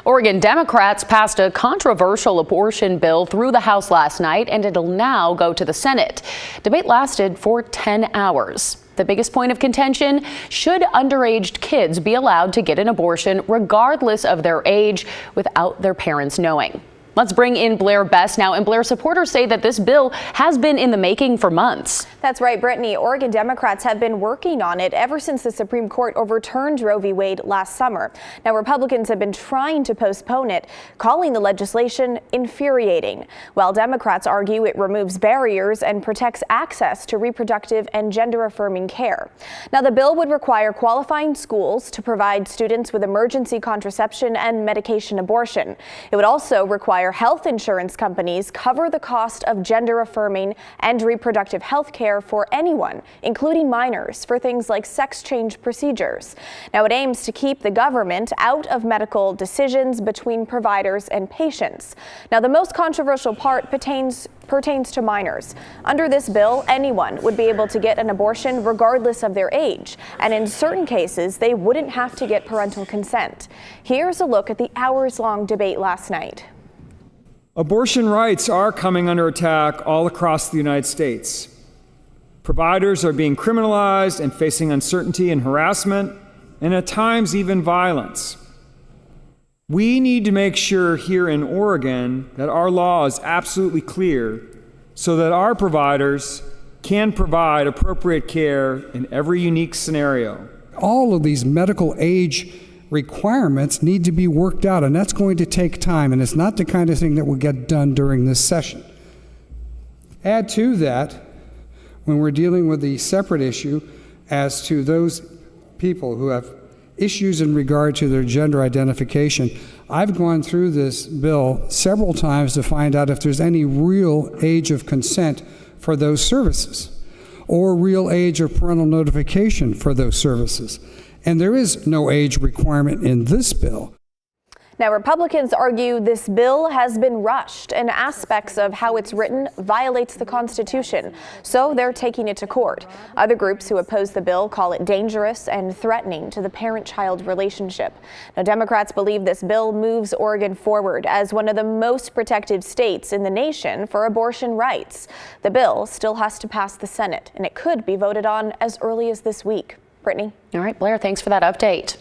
Oregon Democrats passed a controversial abortion bill through the House last night, and it'll now go to the Senate. Debate lasted for 10 hours. The biggest point of contention: should underage kids be allowed to get an abortion regardless of their age without their parents knowing? Let's bring in Blair Best now. And Blair, supporters say that this bill has been in the making for months. That's right, Brittany. Oregon Democrats have been working on it ever since the Supreme Court overturned Roe v. Wade last summer. Now, Republicans have been trying to postpone it, calling the legislation infuriating, while Democrats argue it removes barriers and protects access to reproductive and gender-affirming care. Now, the bill would require qualifying schools to provide students with emergency contraception and medication abortion. It would also require health insurance companies cover the cost of gender-affirming and reproductive health care for anyone, including minors, for things like sex change procedures. Now, it aims to keep the government out of medical decisions between providers and patients. Now, the most controversial part pertains to minors. Under this bill, anyone would be able to get an abortion regardless of their age, and in certain cases, they wouldn't have to get parental consent. Here's a look at the hours-long debate last night. Abortion rights are coming under attack all across the United States. Providers are being criminalized and facing uncertainty and harassment, and at times even violence. We need to make sure here in Oregon that our law is absolutely clear so that our providers can provide appropriate care in every unique scenario. All of these medical age requirements need to be worked out, and that's going to take time, and it's not the kind of thing that will get done during this session. Add to that, when we're dealing with the separate issue as to those people who have issues in regard to their gender identification, I've gone through this bill several times to find out if there's any real age of consent for those services or real age of parental notification for those services. And there is no age requirement in this bill. Now, Republicans argue this bill has been rushed and aspects of how it's written violates the Constitution, so they're taking it to court. Other groups who oppose the bill call it dangerous and threatening to the parent-child relationship. Now, Democrats believe this bill moves Oregon forward as one of the most protected states in the nation for abortion rights. The bill still has to pass the Senate, and it could be voted on as early as this week. Brittany. All right, Blair, thanks for that update.